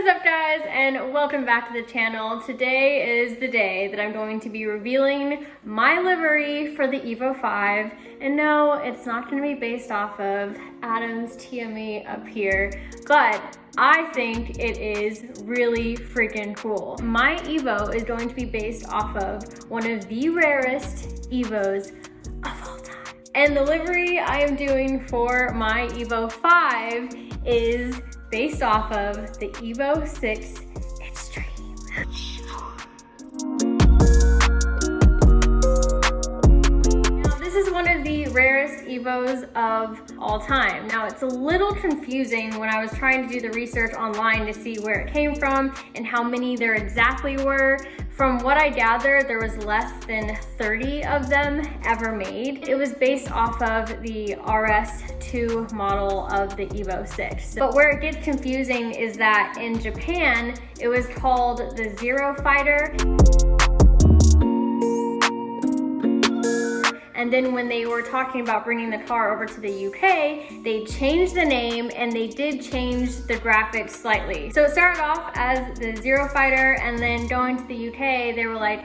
What is up, guys, and welcome back to the channel. Today is the day that I'm going to be revealing my livery for the EVO 5. And no, it's not going to be based off of Adam's TME up here, but I think it is really freaking cool. My EVO is going to be based off of one of the rarest EVOs of all time. And the livery I am doing for my EVO 5 is based off of the EVO 6 Extreme. Now, this is one of the rarest EVOs of all time. Now, it's a little confusing when I was trying to do the research online to see where it came from and how many there exactly were. From what I gathered, there was less than 30 of them ever made. It was based off of the RAREST 2 model of the EVO 6. But where it gets confusing is that in Japan, it was called the Zero Fighter. And then when they were talking about bringing the car over to the UK, they changed the name and they did change the graphics slightly. So it started off as the Zero Fighter, and then going to the UK, they were like,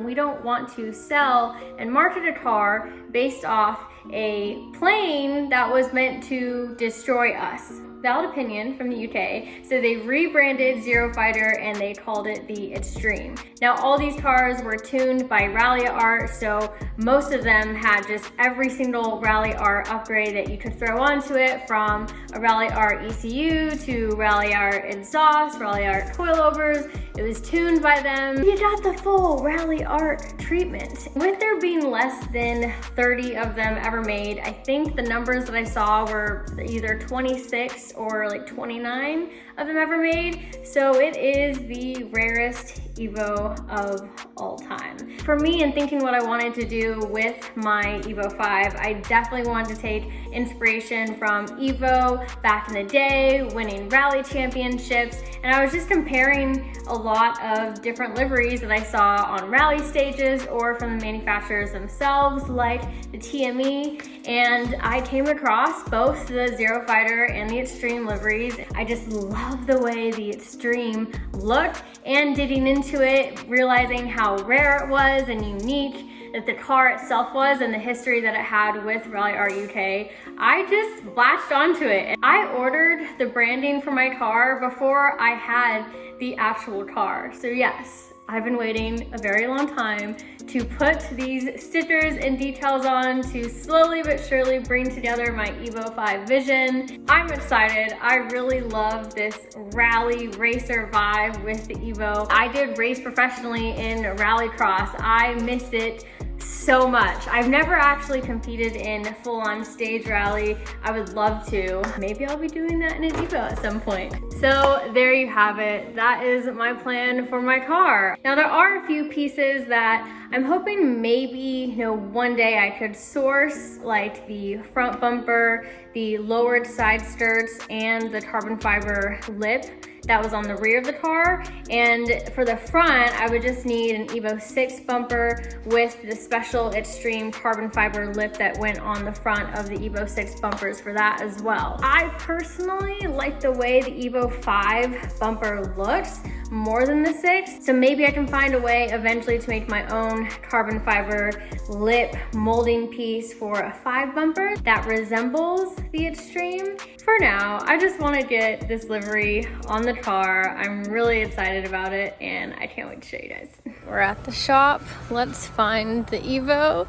we don't want to sell and market a car based off a plane that was meant to destroy us. Valid opinion from the UK. So they rebranded Zero Fighter and they called it the Extreme. Now all these cars were tuned by Rally Art, so most of them had just every single Rally Art upgrade that you could throw onto it, from a Rally Art ECU to Rally Art exhaust, Rally Art coilovers. It was tuned by them. You got the full Rally Art treatment. With there being less than 30 of them ever made, I think the numbers that I saw were either 26 or like 29 of them ever made. So it is the rarest EVO of all time. For me, in thinking what I wanted to do with my EVO 5, I definitely wanted to take inspiration from EVO back in the day, winning rally championships, and I was just comparing a lot of different liveries that I saw on rally stages or from the manufacturers themselves, like the TME, and I came across both the Zero Fighter and the Extreme liveries. I just love the way the Extreme looked, and digging into it, realizing how rare it was and unique that the car itself was and the history that it had with Rally Art UK, I just latched onto it. I ordered the branding for my car before I had the actual car. So yes, I've been waiting a very long time to put these stickers and details on to slowly but surely bring together my EVO 5 vision. I'm excited. I really love this rally racer vibe with the EVO. I did race professionally in rallycross. I miss it so much. I've never actually competed in full-on stage rally. I would love to. Maybe I'll be doing that in an EVO at some point. So there you have it. That is my plan for my car. Now there are a few pieces that I'm hoping maybe, one day I could source, like the front bumper, the lowered side skirts, and the carbon fiber lip that was on the rear of the car. And for the front, I would just need an EVO 6 bumper with the special Extreme carbon fiber lip that went on the front of the EVO 6 bumpers for that as well. I personally like the way the EVO 5 bumper looks more than the 6, so maybe I can find a way eventually to make my own carbon fiber lip molding piece for a 5 bumper that resembles the Extreme. For now, I just want to get this livery on the car. I'm really excited about it and I can't wait to show you guys. We're at the shop. Let's find the EVO.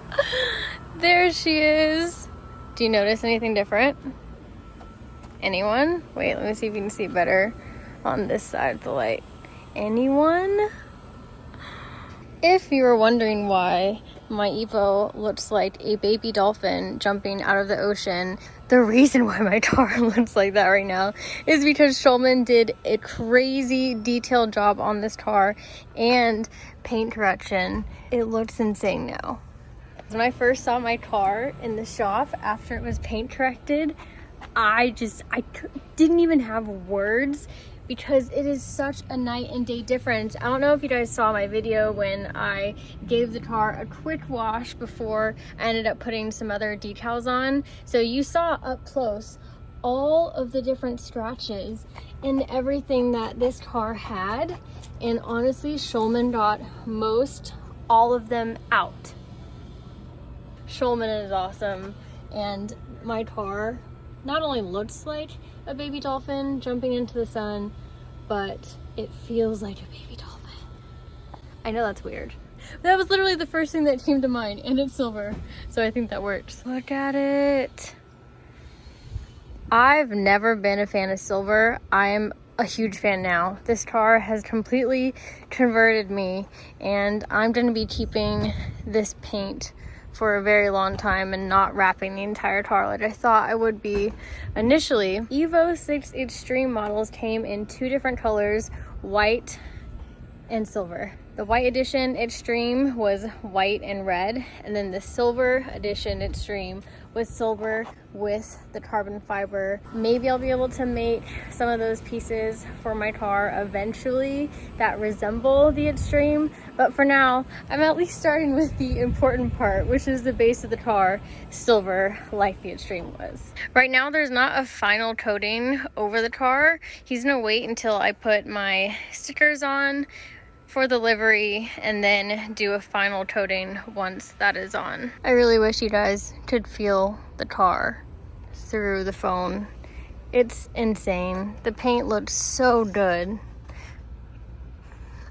There she is. Do you notice anything different? Anyone? Wait, let me see if you can see better on this side of the light. Anyone? If you were wondering why my EVO looks like a baby dolphin jumping out of the ocean, the reason why my car looks like that right now is because Schulman did a crazy detailed job on this car and paint correction. It looks insane now. When I first saw my car in the shop after it was paint corrected, I didn't even have words, because it is such a night and day difference. I don't know if you guys saw my video when I gave the car a quick wash before I ended up putting some other decals on. So you saw up close all of the different scratches and everything that this car had, and honestly Schulman got all of them out. Schulman is awesome, and my car not only looks like a baby dolphin jumping into the sun, but it feels like a baby dolphin. I know that's weird. That was literally the first thing that came to mind, and it's silver, so I think that works. Look at it. I've never been a fan of silver. I'm a huge fan now. This car has completely converted me, and I'm going to be keeping this paint for a very long time and not wrapping the entire car like I thought I would be initially. EVO 6 Extreme models came in 2 different colors, white and silver. The white edition Extreme was white and red, and then the silver edition Extreme was silver with the carbon fiber. Maybe I'll be able to make some of those pieces for my car eventually that resemble the Extreme, but for now I'm at least starting with the important part, which is the base of the car, silver like the Extreme was. Right now there's not a final coating over the car. He's gonna wait until I put my stickers on for the livery and then do a final coating once that is on. I really wish you guys could feel the car through the phone. It's insane. The paint looks so good.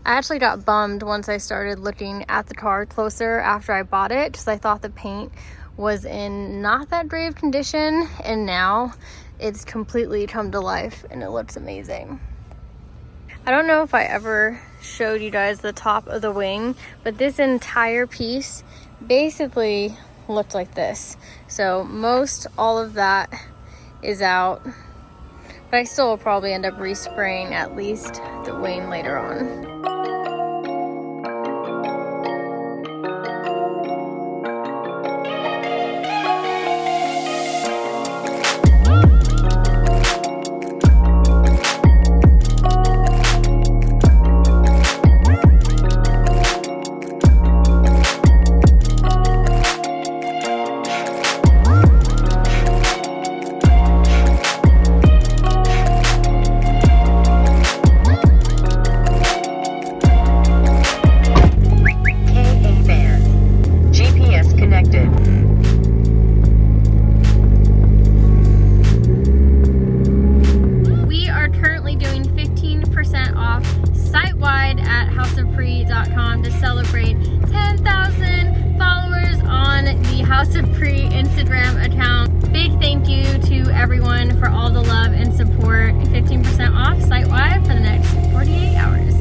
I actually got bummed once I started looking at the car closer after I bought it, because I thought the paint was in not that great of condition, and now it's completely come to life and it looks amazing. I don't know if I ever showed you guys the top of the wing, but this entire piece basically looked like this. So all of that is out, but I still will probably end up respraying at least the wing later on. To celebrate 10,000 followers on the House of Pre Instagram account. Big thank you to everyone for all the love and support. 15% off site-wide for the next 48 hours.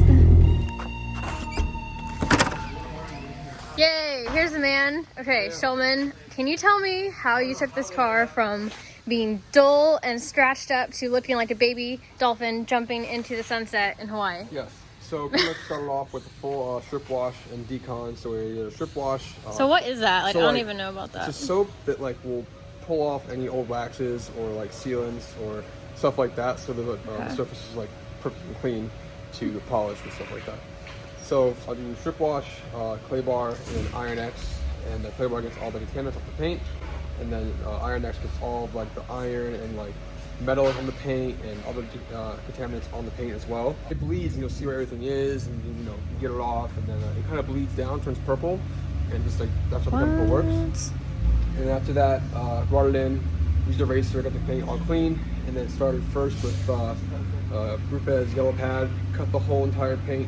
Yay, here's the man. Okay, Schulman, can you tell me how you took this car from being dull and scratched up to looking like a baby dolphin jumping into the sunset in Hawaii? Yes. So pretty much started off with a full strip wash and decon. So we did a strip wash. So what is that? Like, so I don't even know about that. It's a soap that like will pull off any old waxes or like sealants or stuff like that, so that the surface is like perfectly clean to polish and stuff like that. So I'll do strip wash, clay bar, and Iron X, and the clay bar gets all the contaminants off the paint, and then Iron X gets all of like the iron and like metal on the paint and other contaminants on the paint as well. It bleeds and you'll see where everything is, and you know, you get it off, and then it kind of bleeds down, turns purple, and just like that's how the chemical works. And after that, brought it in, used a eraser, got the paint all clean, and then started first with Rupes yellow pad, cut the whole entire paint,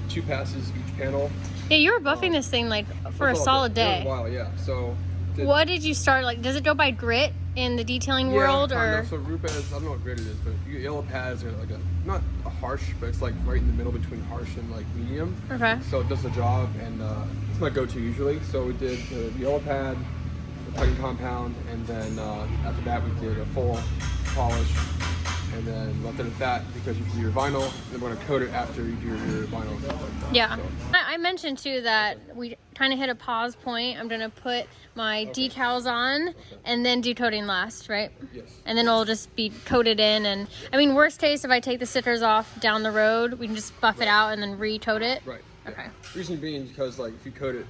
2 passes each panel. Yeah, you were buffing this thing like for a solid day. It was a while, yeah. So what did you start, like, does it go by grit in the detailing world, or? So Rupes, I don't know what grit it is, but yellow pads are like not a harsh, but it's like right in the middle between harsh and like medium. Okay. So it does the job, and it's my go-to usually. So we did the yellow pad, the putty compound, and then after that we did a full polish, and then left it at that because you do your vinyl, and then we're gonna coat it after you do your vinyl and stuff like that. Yeah. So. I mentioned too that we kind of hit a pause point. I'm gonna put my decals on and then do coating last, right? Yes. And then it'll just be coated in, and I mean, worst case, if I take the stickers off down the road, we can just buff it out and then re-coat it. Right. Okay. Yeah. Reason being because like if you coat it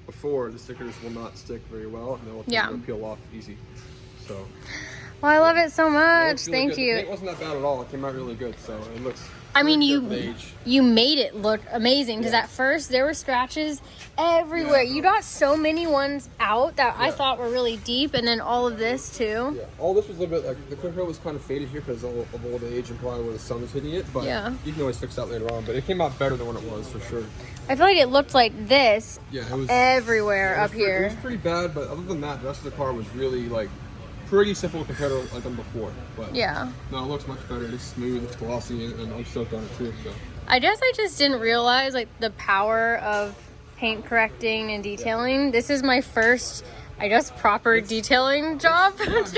before, the stickers will not stick very well, and they'll peel off easy. So. Well, I love it so much. Really Thank good. you. The paint wasn't that bad at all. It came out really good, so it looks. I mean, really good for the age. you made it look amazing because at first there were scratches everywhere. You got so many ones out that I thought were really deep, and then all of this too. Yeah, all this was a little bit like the clear coat was kind of faded here because of old age and probably where the sun was hitting it. But you can always fix that later on. But it came out better than what it was for sure. I feel like it looked like this it was everywhere up here. It was pretty bad, but other than that, the rest of the car was really like pretty simple compared to like them before. But no, it looks much better. It's smooth, it's glossy, and I'm stoked on it too. So I guess I just didn't realize like the power of paint correcting and detailing. This is my first, I guess, proper detailing job. It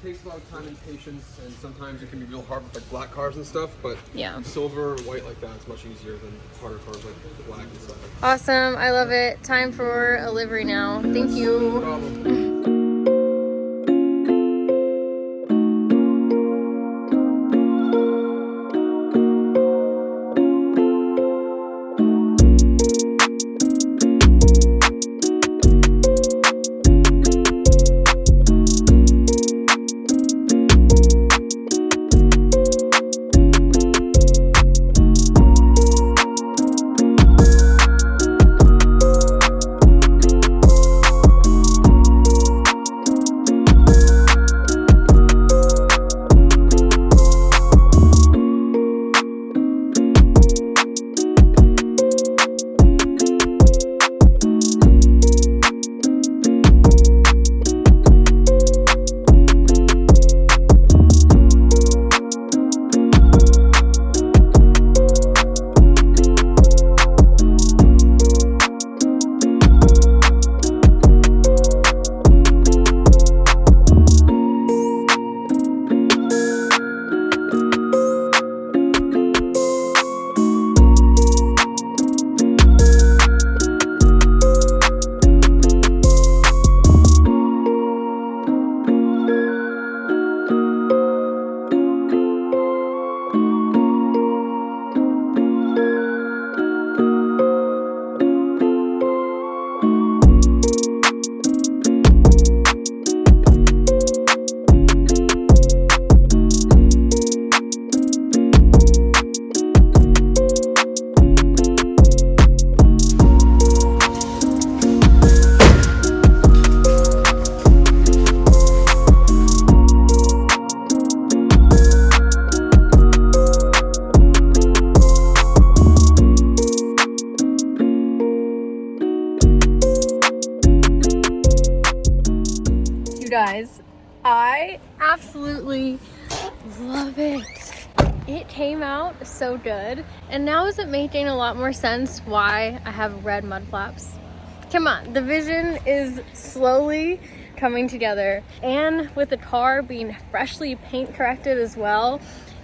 takes a lot of time and patience, and sometimes it can be real hard with like black cars and stuff, but silver or white like that is much easier than harder cars like black and stuff. Awesome, I love it. Time for a livery now. Thank you. No problem. Guys, I absolutely love it. It came out so good, and now is it making a lot more sense why I have red mud flaps? Come on, the vision is slowly coming together, and with the car being freshly paint corrected as well,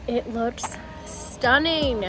it looks stunning.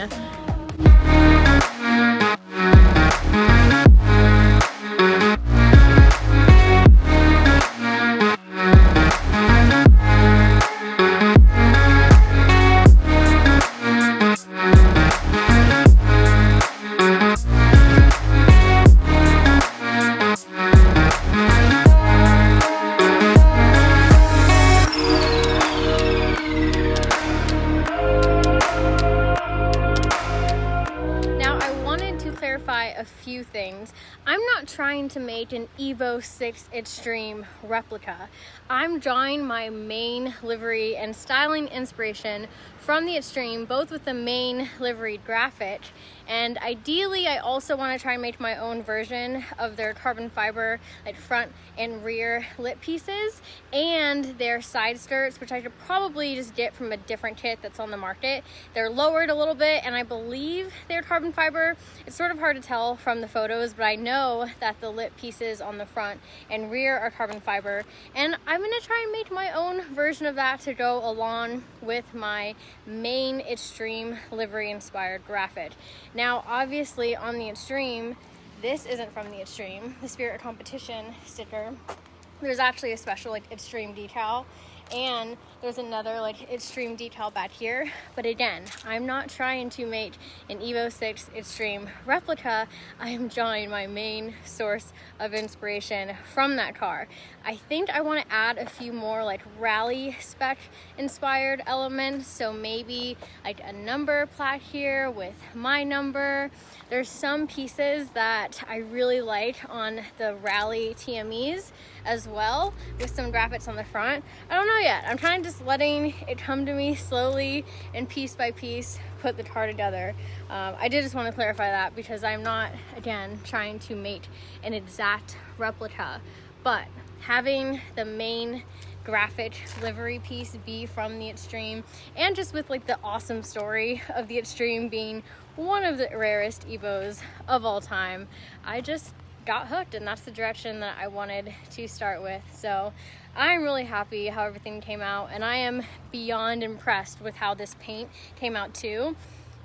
A few things. I'm not trying to make an EVO 6 Extreme replica. I'm drawing my main livery and styling inspiration from the Extreme, both with the main livery graphic, and ideally I also want to try and make my own version of their carbon fiber like front and rear lip pieces and their side skirts, which I could probably just get from a different kit that's on the market. They're lowered a little bit, and I believe they're carbon fiber. It's sort of hard to tell from the photos, but I know that the lip pieces on the front and rear are carbon fiber, and I'm gonna try and make my own version of that to go along with my main Extreme livery inspired graphic. Now obviously on the Extreme, this isn't from the Extreme, the Spirit Competition sticker. There's actually a special like Extreme decal, and there's another like Extreme decal back here. But again, I'm not trying to make an EVO 6 Extreme replica. I am drawing my main source of inspiration from that car. I think I want to add a few more like rally spec inspired elements. So maybe like a number plaque here with my number. There's some pieces that I really like on the rally TMEs as well, with some graphics on the front. I don't know yet. I'm trying to just letting it come to me slowly and piece by piece put the car together. I did just want to clarify that because I'm not, again, trying to make an exact replica, but having the main graphic livery piece be from the Extreme, and just with like the awesome story of the Extreme being one of the rarest EVOs of all time, I just got hooked, and that's the direction that I wanted to start with. So I'm really happy how everything came out, and I am beyond impressed with how this paint came out too.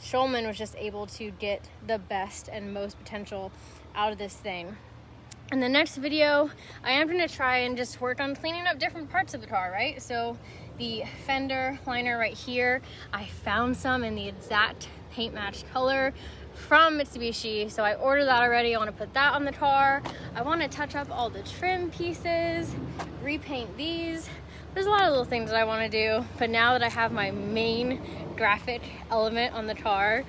Schulman was just able to get the best and most potential out of this thing. In the next video, I am going to try and just work on cleaning up different parts of the car, right? So the fender liner right here, I found some in the exact paint match color from Mitsubishi, so I ordered that already. I want to put that on the car. I want to touch up all the trim pieces, repaint these. There's a lot of little things that I want to do, but now that I have my main graphic element on the car,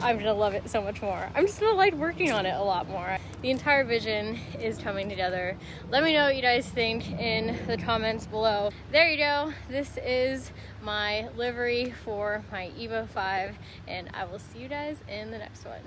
I'm gonna love it so much more. I'm just gonna like working on it a lot more. The entire vision is coming together. Let me know what you guys think in the comments below. There you go. This is my livery for my EVO 5, and I will see you guys in the next one.